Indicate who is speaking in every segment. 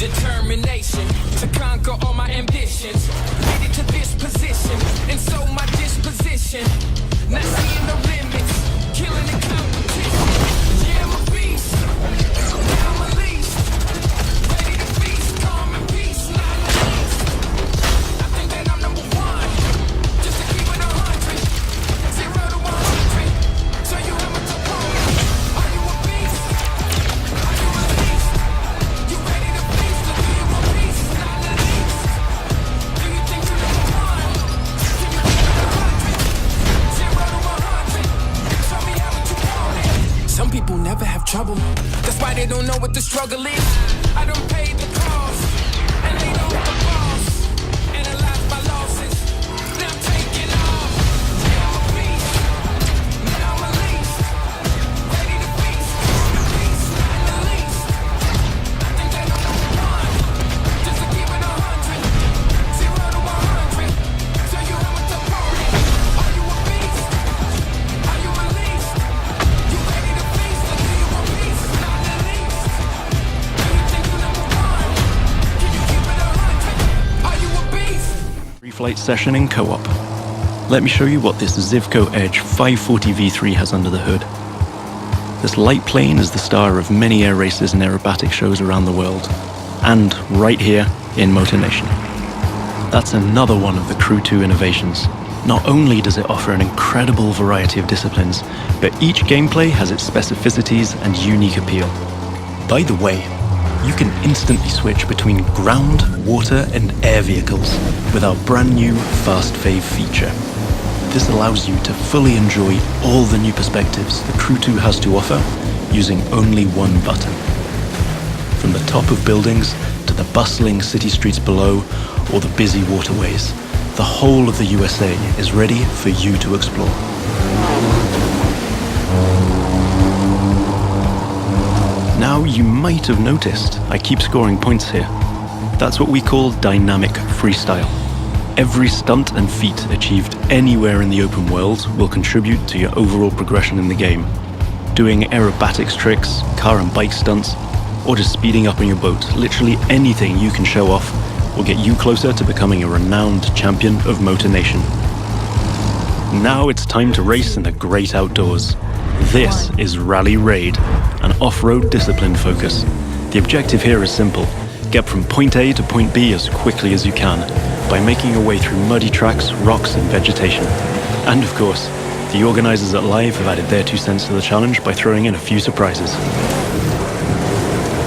Speaker 1: Determination to conquer all my ambitions. Made it to this position, and so my disposition. Not seeing no limits, killing the competition. Yeah, I'm a beast, now I'm released. Ready to feast, calm and peace, not least. I think that I'm number one, just to keep it 100. 0 to 100, so you have a opponent. Are you a beast? Are you released? You ready to feast, or do you want peace, not least? Do you think you're number one? Can you keep it 100? 0 to 100, show me how you want it. Some people never have trouble, that's why they don't know what the struggle is. I don't pay the cost, and they know the boss. Analyze my losses, now I'm taking off. Yeah, I'm a beast, now I'm released. Ready to feast, peace, not the least. I think that I'm number one, just to keep it 100. 0 to 100, so you have a opponent. Are you a beast? Are you released? You ready to feast, or do you want peace, not the least? Do you think you're number one? Can you keep it 100? Are you a beast?
Speaker 2: Free-flight session in co-op. Let me show you what this Zivco Edge 540 V3 has under the hood. This light plane is the star of many air races and aerobatic shows around the world, and right here in Motor Nation. That's another one of the Crew 2 innovations. Not only does it offer an incredible variety of disciplines, but each gameplay has its specificities and unique appeal. By the way, you can instantly switch between ground, water, and air vehicles with our brand new Fast Fave feature. This allows you to fully enjoy all the new perspectives the Crew 2 has to offer using only one button. From the top of buildings to the bustling city streets below or the busy waterways, the whole of the USA is ready for you to explore. Now you might have noticed I keep scoring points here. That's what we call dynamic freestyle. Every stunt and feat achieved anywhere in the open world will contribute to your overall progression in the game. Doing aerobatics tricks, car and bike stunts, or just speeding up on your boat, literally anything you can show off will get you closer to becoming a renowned champion of Motor Nation. Now it's time to race in the great outdoors. This is Rally Raid, an off-road discipline focus. The objective here is simple: get from point A to point B as quickly as you can, by making your way through muddy tracks, rocks and vegetation. And of course, the organizers at Live have added their 2 cents to the challenge by throwing in a few surprises.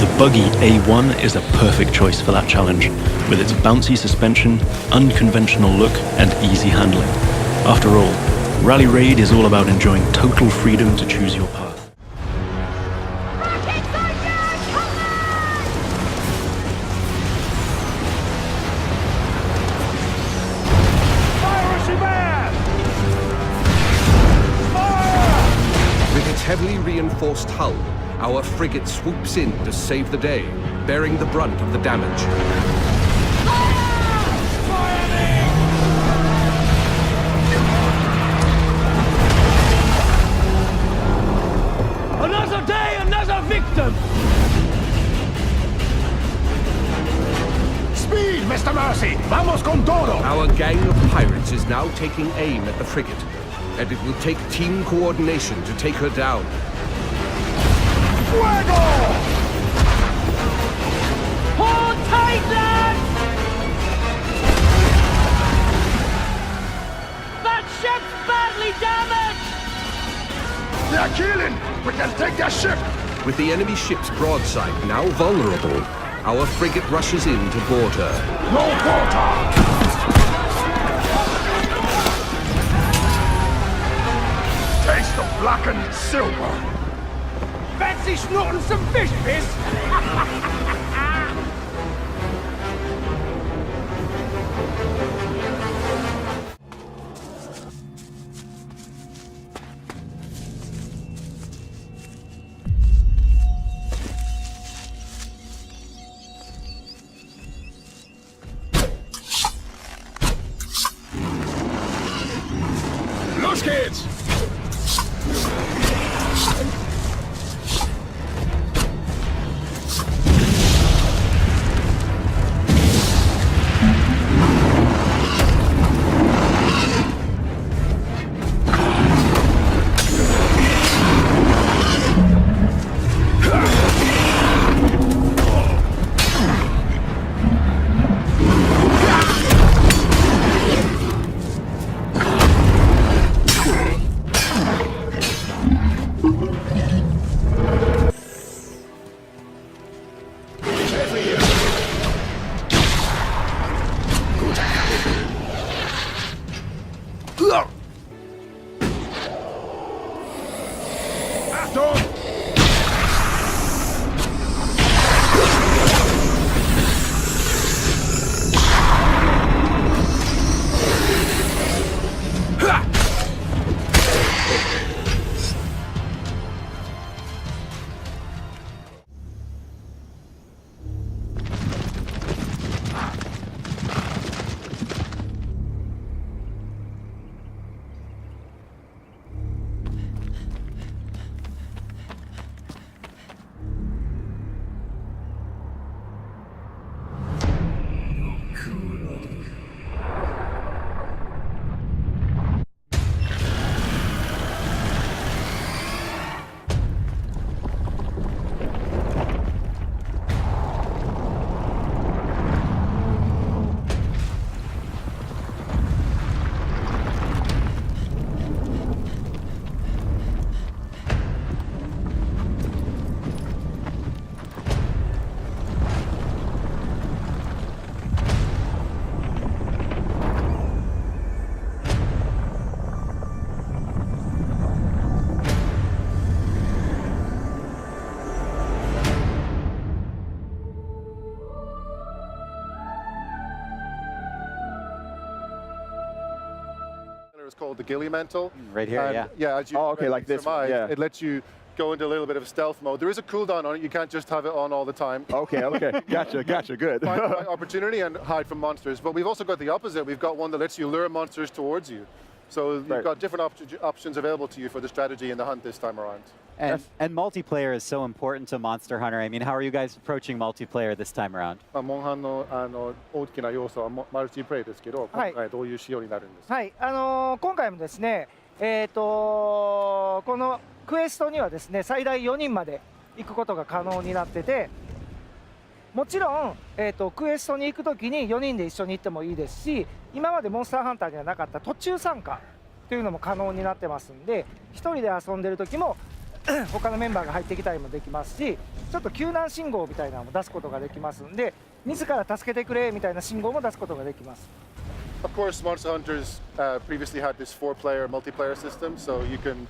Speaker 2: The buggy A1 is a perfect choice for that challenge, with its bouncy suspension, unconventional look and easy handling. After all, Rally Raid is all about enjoying total freedom to choose your path.
Speaker 3: With its heavily reinforced hull, our frigate swoops in to save the day, bearing the brunt of the damage.
Speaker 4: Another day, another victim!
Speaker 5: Speed, Mr. Mercy! Vamos con todo!
Speaker 3: Our gang of pirates is now taking aim at the frigate, and it will take team coordination to take her down.
Speaker 5: Fuego!
Speaker 4: Hold tight, lads! That ship's badly damaged!
Speaker 5: They're killing! We can take their ship!
Speaker 3: With the enemy ship's broadside now vulnerable, our frigate rushes in to board her.
Speaker 5: No quarter! Taste the blackened silver!
Speaker 4: Fancy snorting some fish, Fizz?
Speaker 5: Los geht's!
Speaker 6: is called the Ghillie Mantle.
Speaker 7: Right here,
Speaker 6: and,
Speaker 7: yeah.
Speaker 6: as you
Speaker 8: like this one, yeah.
Speaker 6: it lets you go into a little bit of stealth mode. There is a cooldown on it. You can't just have it on all the time.
Speaker 8: Okay, gotcha, good.
Speaker 6: Find the right opportunity and hide from monsters. But we've also got the opposite. We've got one that lets you lure monsters towards you. So you've got different options available to you for the strategy in the hunt this time around.
Speaker 7: And multiplayer is so important to Monster Hunter. I mean, how are you guys approaching multiplayer this time around?
Speaker 6: モンハンの大きな要素はマルチプレイですけど、今回どういう仕様になるんですか？
Speaker 4: はい、今回もですね、このクエストにはですね、最大4人まで行くことが可能になってて、もちろん、クエストに行くときに4人で一緒に行ってもいいですし、今までモンスターハンターにはなかった途中参加というのも可能になってますんで、1人で遊んでるときも他のメンバーが入ってきたりもできますし、ちょっと救難信号みたいなのも出すことができますんで、自ら助けてくれみたいな信号も出すことができます。
Speaker 6: Of course, Monster Hunters previously had this 4-player multiplayer system, so you can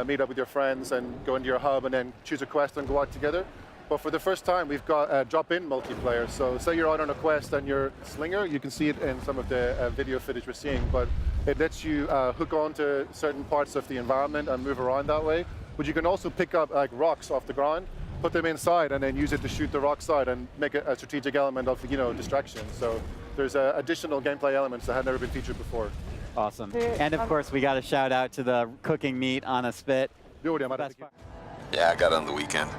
Speaker 6: meet up with your friends and go into your hub and then choose a quest and go out together. But for the first time, we've got drop-in multiplayer. So say you're out on a quest and you're Slinger, you can see it in some of the video footage we're seeing, but it lets you hook on to certain parts of the environment and move around that way. But you can also pick up like rocks off the ground, put them inside, and then use it to shoot the rock side and make it a strategic element of, distraction. So there's additional gameplay elements that had never been featured before.
Speaker 7: Awesome. And of course, we got a shout out to the cooking meat on a spit.
Speaker 9: Yeah, I got it on the weekend.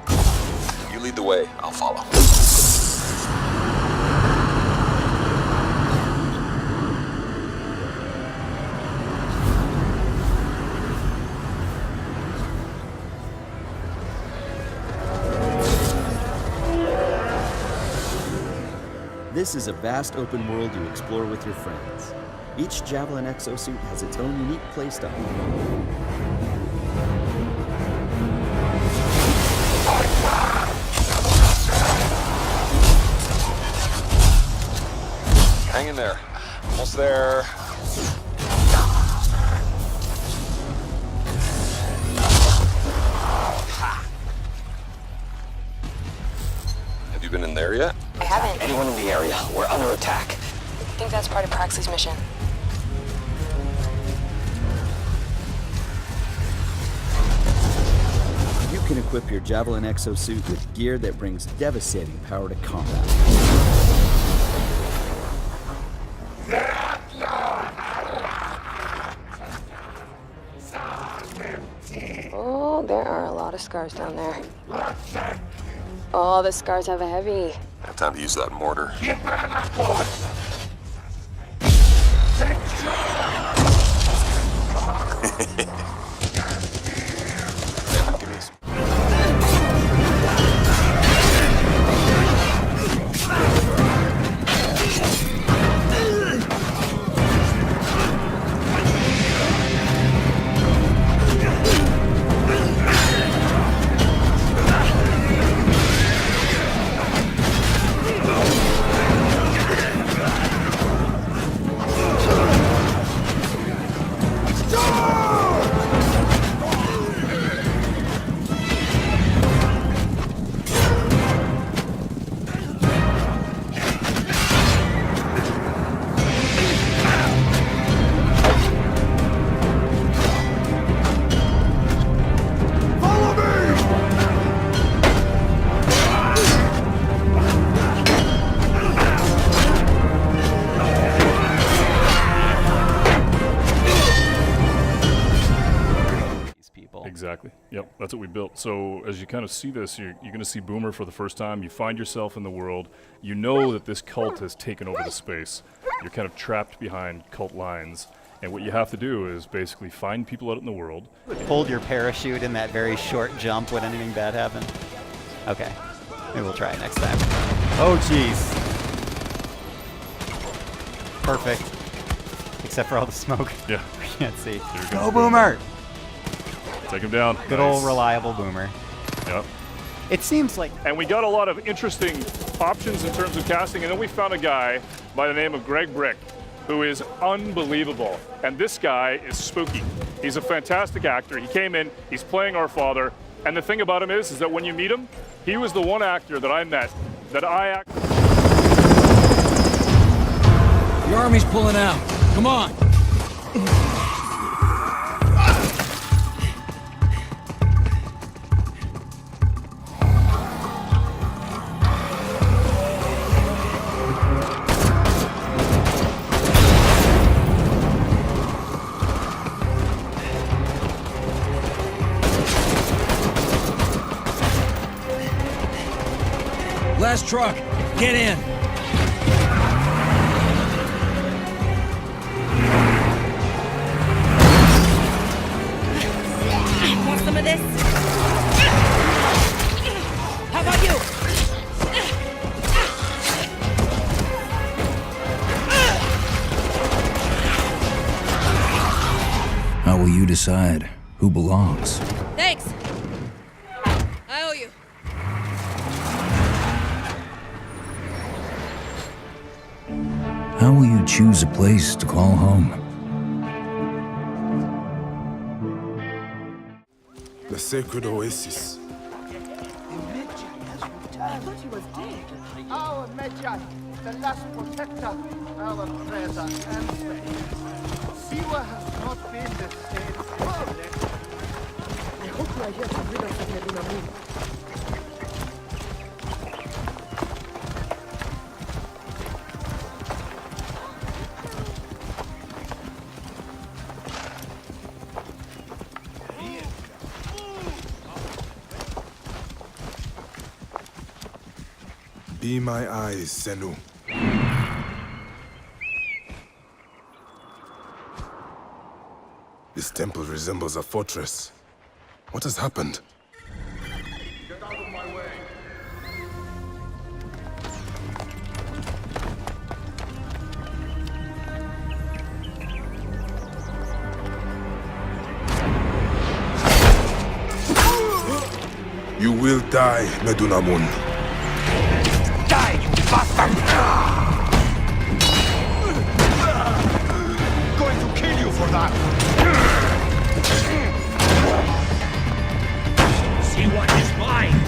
Speaker 9: You lead the way, I'll follow.
Speaker 10: This is a vast open world you explore with your friends. Each Javelin exosuit has its own unique playstyle.
Speaker 9: Hang in there. Almost there. Have you been in there yet?
Speaker 11: I haven't.
Speaker 12: Anyone in the area? We're under attack.
Speaker 11: I think that's part of Praxis' mission.
Speaker 10: You can equip your Javelin exosuit with gear that brings devastating power to combat.
Speaker 11: Oh, there are a lot of scars down there. Oh, the scars have a heavy.
Speaker 9: I have time to use that mortar.
Speaker 13: Exactly. Yep, that's what we built. So as you kind of see this, you're going to see Boomer for the first time. You find yourself in the world. You know that this cult has taken over the space. You're kind of trapped behind cult lines. And what you have to do is basically find people out in the world.
Speaker 7: Hold your parachute in that very short jump when anything bad happens. Okay, maybe we'll try it next time. Oh, jeez. Perfect. Except for all the smoke.
Speaker 13: Yeah.
Speaker 7: We can't see.
Speaker 13: Go,
Speaker 7: Boomer!
Speaker 13: Take him down.
Speaker 7: Good old reliable Boomer.
Speaker 13: Yep.
Speaker 7: It seems like...
Speaker 13: And we got a lot of interesting options in terms of casting, and then we found a guy by the name of Greg Brick, who is unbelievable. And this guy is spooky. He's a fantastic actor. He came in, he's playing our father, and the thing about him is that when you meet him, he was the one actor that I met that I
Speaker 1: The army's pulling out. Come on.
Speaker 14: this truck. Get in.
Speaker 15: Want some of this? How about you?
Speaker 14: How will you decide who belongs?
Speaker 15: Thanks. I owe you.
Speaker 14: How will you choose a place to call home?
Speaker 5: The sacred oasis.
Speaker 15: I thought he was dead.
Speaker 16: Our Medjay, the last protector, our prayers are answered. Siwa has not been the same since. I hope you are here to rid us of Medunamun.
Speaker 5: Be my eyes, Senu. This temple resembles a fortress. What has happened? Get out of my way. You will die, Medunamun.
Speaker 16: Die, you bastard! Going to kill you for that! See what is mine!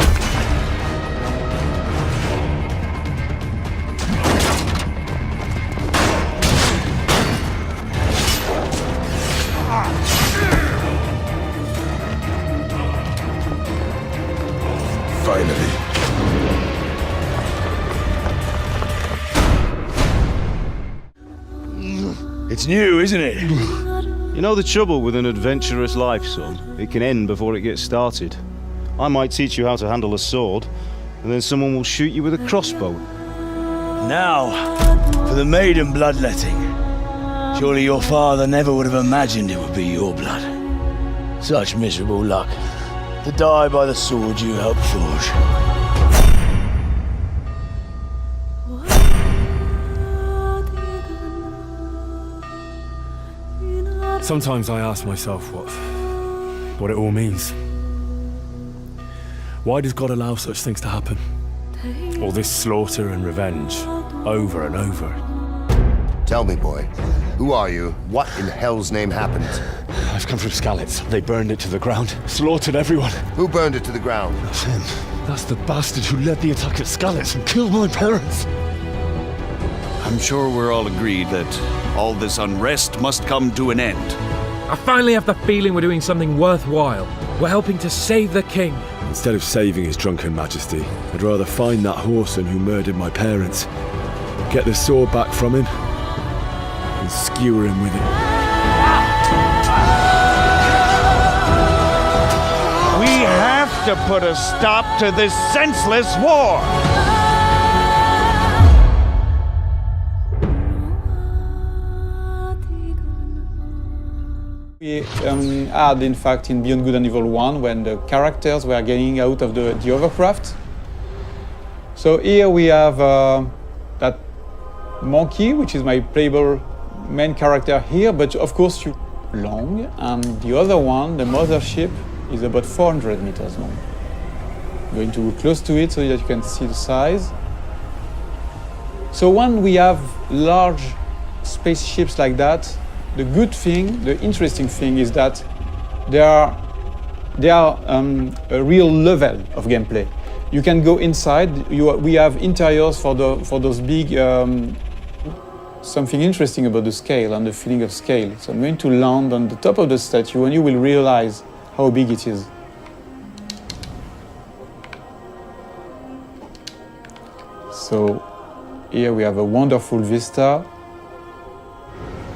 Speaker 5: Finally.
Speaker 17: It's new, isn't it? You know the trouble with an adventurous life, son? It can end before it gets started. I might teach you how to handle a sword, and then someone will shoot you with a crossbow.
Speaker 14: Now, for the maiden bloodletting. Surely your father never would have imagined it would be your blood. Such miserable luck. To die by the sword you helped forge.
Speaker 18: Sometimes I ask myself what it all means. Why does God allow such things to happen? All this slaughter and revenge, over and over.
Speaker 19: Tell me, boy, who are you? What in hell's name happened?
Speaker 18: I've come from Skalitz. They burned it to the ground, slaughtered everyone.
Speaker 19: Who burned it to the ground?
Speaker 18: That's him. That's the bastard who led the attack at Skalitz and killed my parents.
Speaker 20: I'm sure we're all agreed that all this unrest must come to an end.
Speaker 21: I finally have the feeling we're doing something worthwhile. We're helping to save the king.
Speaker 18: Instead of saving his drunken majesty, I'd rather find that whoreson who murdered my parents, get the sword back from him, and skewer him with it.
Speaker 20: We have to put a stop to this senseless war!
Speaker 22: We had, in fact, in Beyond Good and Evil 1, when the characters were getting out of the overcraft. So here we have that monkey, which is my playable main character here, but of course long, and the other one, the mothership, is about 400 meters long. I'm going to go close to it so that you can see the size. So when we have large spaceships like that, the good thing, the interesting thing is that they are a real level of gameplay. You can go inside. We have interiors for those big. Something interesting about the scale and the feeling of scale. So I'm going to land on the top of the statue, and you will realize how big it is. So here we have a wonderful vista.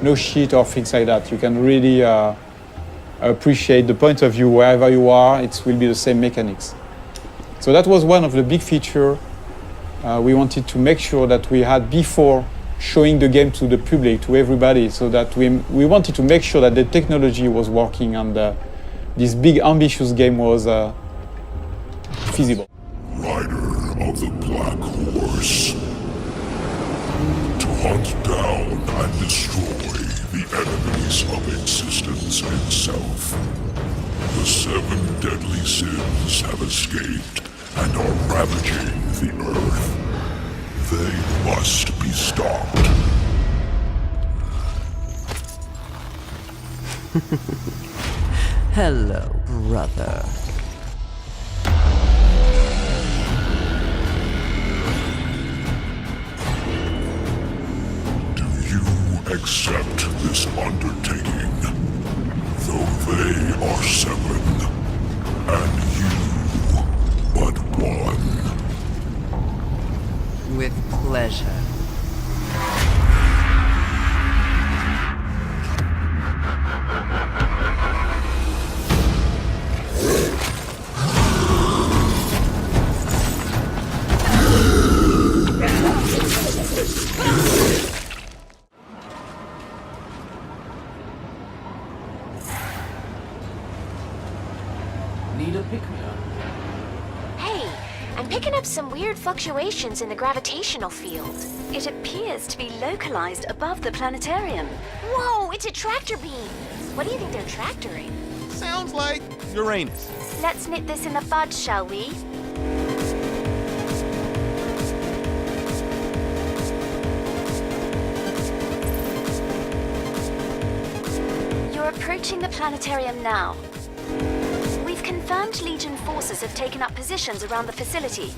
Speaker 22: No shit or things like that. You can really appreciate the point of view wherever you are. It will be the same mechanics. So that was one of the big features we wanted to make sure that we had before showing the game to the public, to everybody, so that we wanted to make sure that the technology was working and this big ambitious game was feasible.
Speaker 2: Rider of the Black Horse. To hunt down and destroy the enemies of existence itself. The 7 deadly sins have escaped and are ravaging the earth. They must be stopped.
Speaker 3: Hello, brother.
Speaker 2: Do you accept this undertaking? Though they are 7, and you but 1.
Speaker 3: With pleasure.
Speaker 1: Need a pick-me-up?
Speaker 23: Hey, I'm picking up some weird fluctuations in the gravitational field.
Speaker 24: It appears to be localized above the planetarium.
Speaker 23: Whoa, it's a tractor beam. What do you think they're tractoring?
Speaker 20: Sounds like Uranus.
Speaker 24: Let's nip this in the bud, shall we? You're approaching the planetarium now. We've confirmed Legion forces have taken up positions around the facility.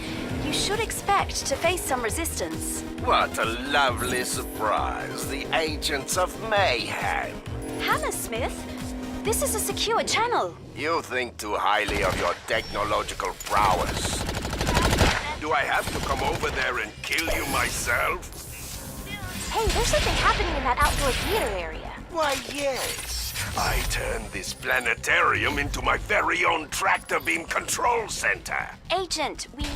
Speaker 24: You should expect to face some resistance.
Speaker 25: What a lovely surprise. The agents of Mayhem.
Speaker 24: Hammersmith? This is a secure channel.
Speaker 25: You think too highly of your technological prowess. Do I have to come over there and kill you myself?
Speaker 23: Hey, there's something happening in that outdoor theater area.
Speaker 25: Why, yes. I turned this planetarium into my very own tractor beam control center.
Speaker 24: Agent, we...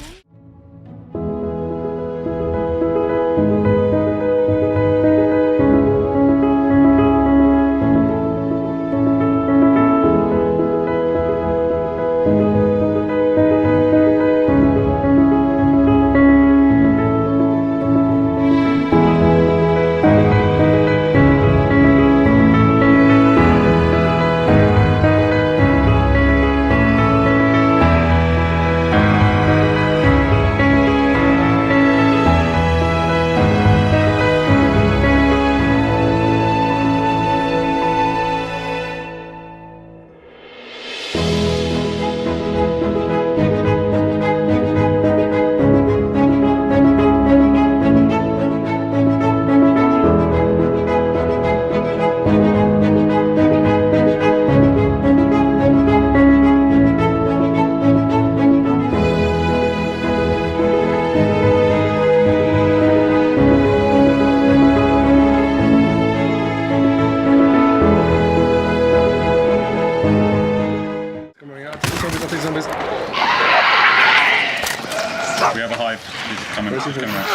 Speaker 26: We have a hive. He's coming. He's coming out.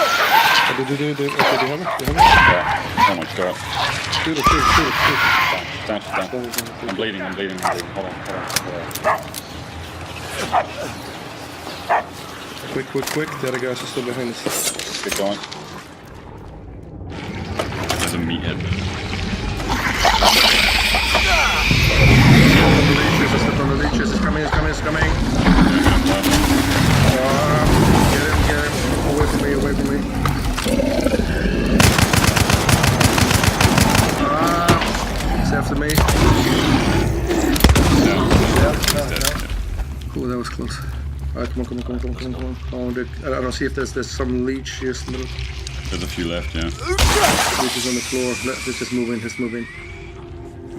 Speaker 6: Do you have it?
Speaker 26: Yeah. Oh my god.
Speaker 6: Shoot it.
Speaker 26: Down. I'm bleeding. Hold on.
Speaker 6: Quick. The other guys are still behind us.
Speaker 26: Keep going. There's a meathead.
Speaker 6: The leeches is coming. Get him. Away from me. He's after me. Cool, that was close. Alright, come on. Oh, I don't see if there's some leech here.
Speaker 26: There's a few left, yeah.
Speaker 6: Leech is on the floor. Let's just move in.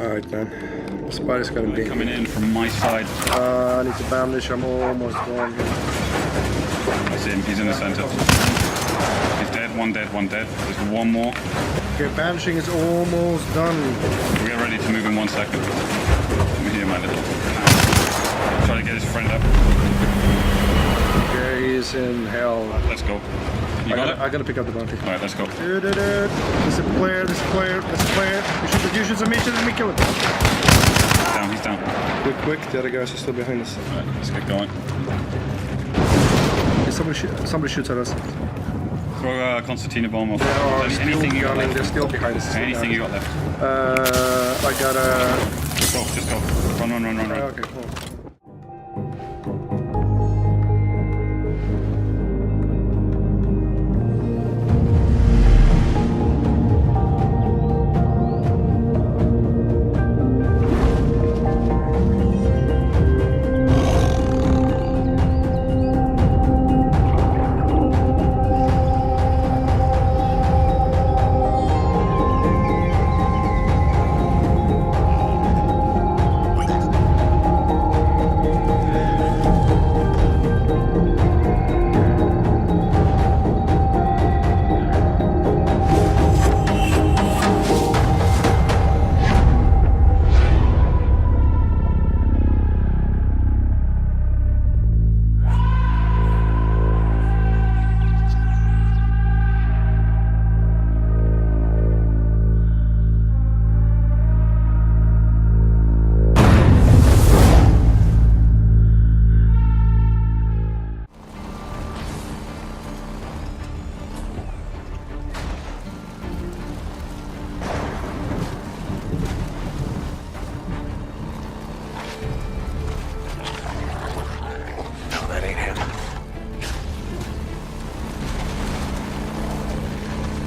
Speaker 6: Alright, man. Spider's got him beat.
Speaker 26: Coming in from my side.
Speaker 6: I need to bandage. I'm almost gone.
Speaker 26: I see him. He's in the center. He's dead. One dead. There's one more.
Speaker 6: Okay, bandaging is almost done.
Speaker 26: We are ready to move in 1 second. Come here, my little. Try to get his friend up.
Speaker 6: Okay, he's in hell.
Speaker 26: Let's go. You got it?
Speaker 4: I gotta pick up the bounty.
Speaker 26: Alright, let's go.
Speaker 4: There's a player, there's a player, there's a player. You shoot me, kill him.
Speaker 26: Down, he's down.
Speaker 4: Quick, the other guys are still behind us.
Speaker 26: Alright, let's get going.
Speaker 4: Somebody shoots at us.
Speaker 26: Throw a concertina bomb off.
Speaker 4: Anything you got left. They're still behind us.
Speaker 26: Anything you got left.
Speaker 4: I got a...
Speaker 26: Just go. Run.
Speaker 4: Okay, cool.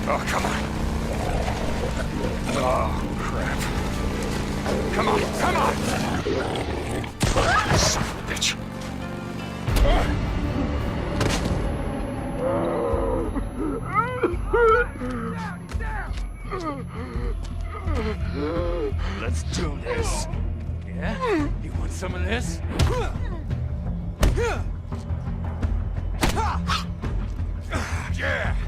Speaker 25: Oh, come on. Oh, crap. Come on. Son of a bitch.
Speaker 1: Let's do this. Yeah? You want some of this?
Speaker 25: Yeah.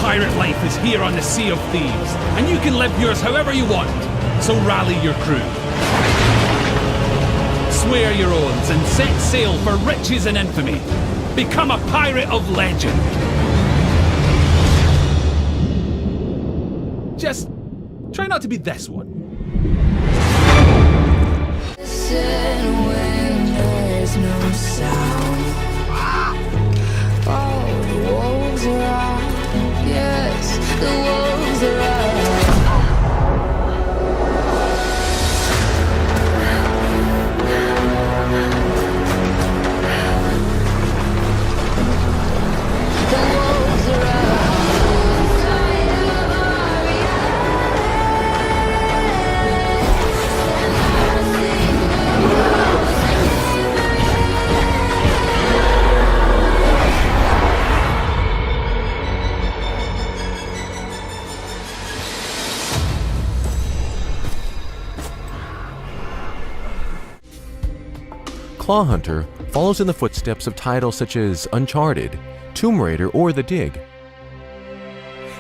Speaker 21: Pirate life is here on the Sea of Thieves, and you can live yours however you want, so rally your crew. Swear your oaths and set sail for riches and infamy. Become a pirate of legend. Just try not to be this one.
Speaker 1: Listen when there's no sound. Oh, the wolves are out. Yes, the wolves are out. The wolves are out.
Speaker 7: Claw Hunter follows in the footsteps of titles such as Uncharted, Tomb Raider, or The Dig.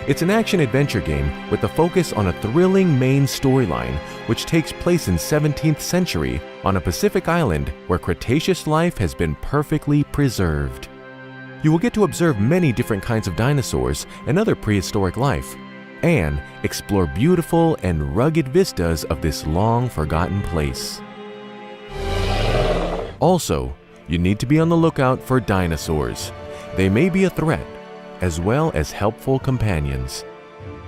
Speaker 7: It's an action-adventure game with a focus on a thrilling main storyline which takes place in 17th century on a Pacific island where Cretaceous life has been perfectly preserved. You will get to observe many different kinds of dinosaurs and other prehistoric life, and explore beautiful and rugged vistas of this long-forgotten place. Also, you need to be on the lookout for dinosaurs. They may be a threat, as well as helpful companions.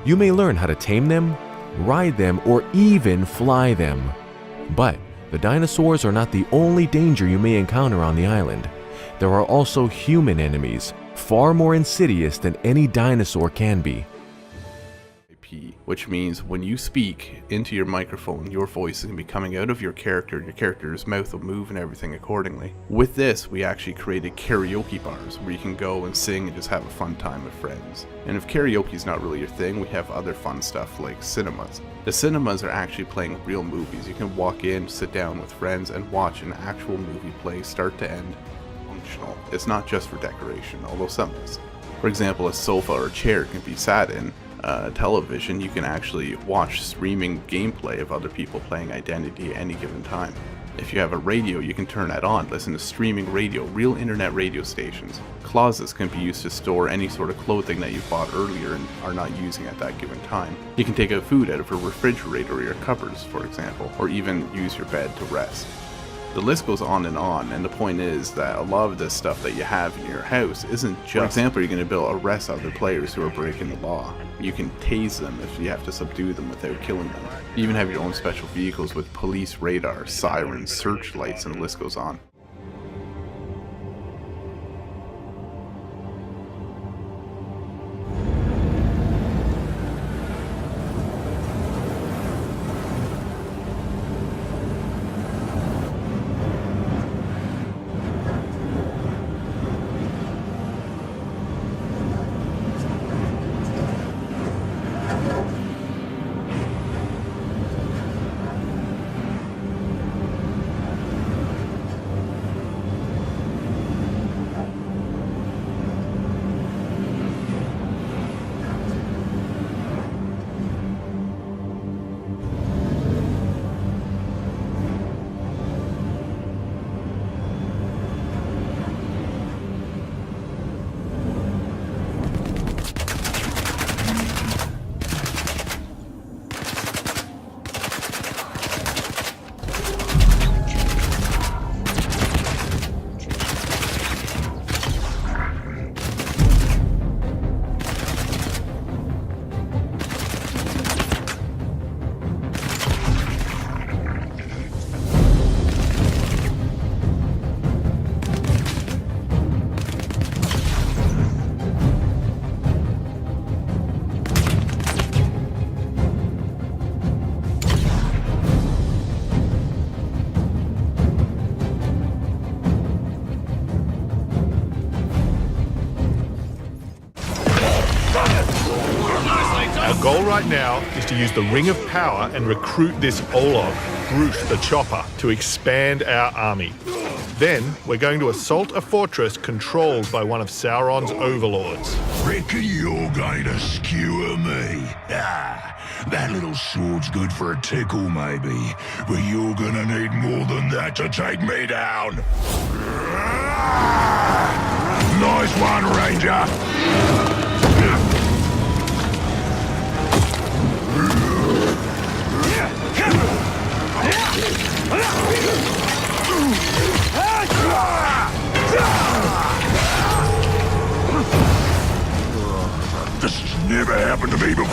Speaker 7: You may learn how to tame them, ride them, or even fly them. But the dinosaurs are not the only danger you may encounter on the island. There are also human enemies, far more insidious than any dinosaur can be.
Speaker 8: Which means when you speak into your microphone, your voice is going to be coming out of your character's mouth will move and everything accordingly. With this, we actually created karaoke bars where you can go and sing and just have a fun time with friends. And if karaoke is not really your thing, we have other fun stuff like cinemas. The cinemas are actually playing real movies. You can walk in, sit down with friends, and watch an actual movie play start to end. Functional. It's not just for decoration, although some is. For example, a sofa or a chair can be sat in. Television, you can actually watch streaming gameplay of other people playing Identity at any given time. If you have a radio, you can turn that on, listen to streaming radio, real internet radio stations. Closets can be used to store any sort of clothing that you bought earlier and are not using at that given time. You can take out food out of a refrigerator or your cupboards, for example, or even use your bed to rest. The list goes on, and the point is that a lot of this stuff that you have in your house isn't just... For example, you're going to be able to arrest other players who are breaking the law. You can tase them if you have to subdue them without killing them. You even have your own special vehicles with police radar, sirens, searchlights, and the list goes on.
Speaker 9: Our goal right now is to use the Ring of Power and recruit this Olog, Groot the Chopper, to expand our army. Then, we're going to assault a fortress controlled by one of Sauron's overlords.
Speaker 2: Reckon you're going to skewer me? Ah, that little sword's good for a tickle, maybe, but you're gonna need more than that to take me down. Nice one, Ranger. This has never happened to me before.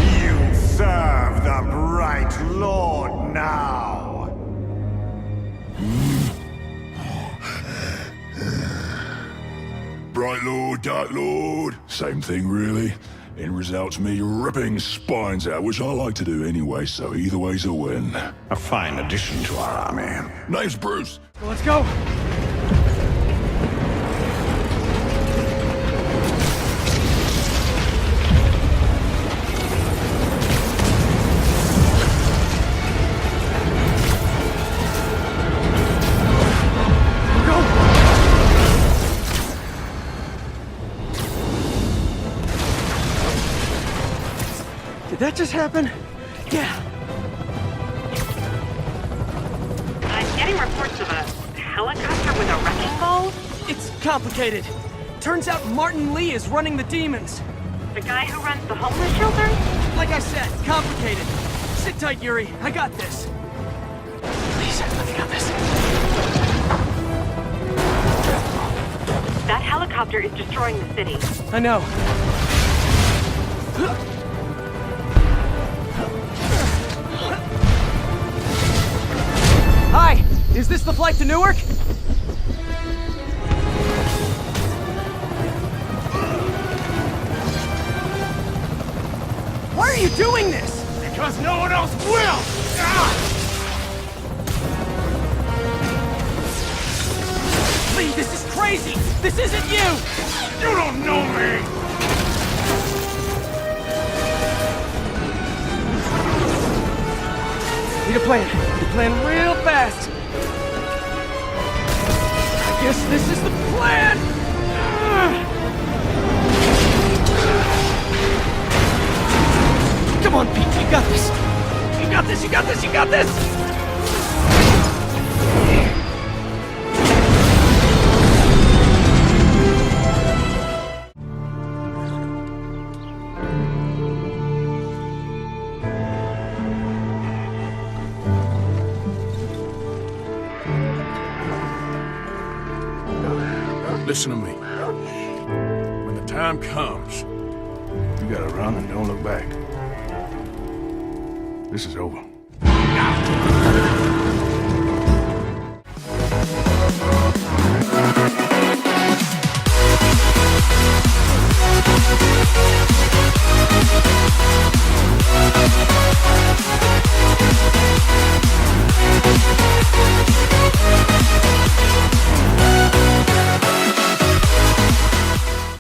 Speaker 10: You serve the Bright Lord now.
Speaker 2: Bright Lord, Dark Lord, same thing really. End results me ripping spines out, which I like to do anyway, so either way's a win.
Speaker 10: A fine addition to our army.
Speaker 2: Name's Bruce.
Speaker 4: Let's go.
Speaker 5: Did that just happen? Yeah.
Speaker 11: I'm getting reports of a helicopter with a wrecking ball.
Speaker 5: It's complicated. Turns out Martin Lee is running the demons.
Speaker 11: The guy who runs the homeless shelter?
Speaker 5: Like I said, complicated. Sit tight, Yuri. I got this. Please, let me got this.
Speaker 11: That helicopter is destroying the city.
Speaker 5: I know. Hi! Is this the flight to Newark? Why are you doing this?
Speaker 10: Because no one else will!
Speaker 5: Lee, this is crazy! This isn't you!
Speaker 10: You don't know me!
Speaker 5: Need a plan. Need a plan real fast. I guess this is the plan! Come on, Pete, you got this! You got this, you got this, you got this!
Speaker 10: Listen to me. When the time comes, you gotta run and don't look back. This is over.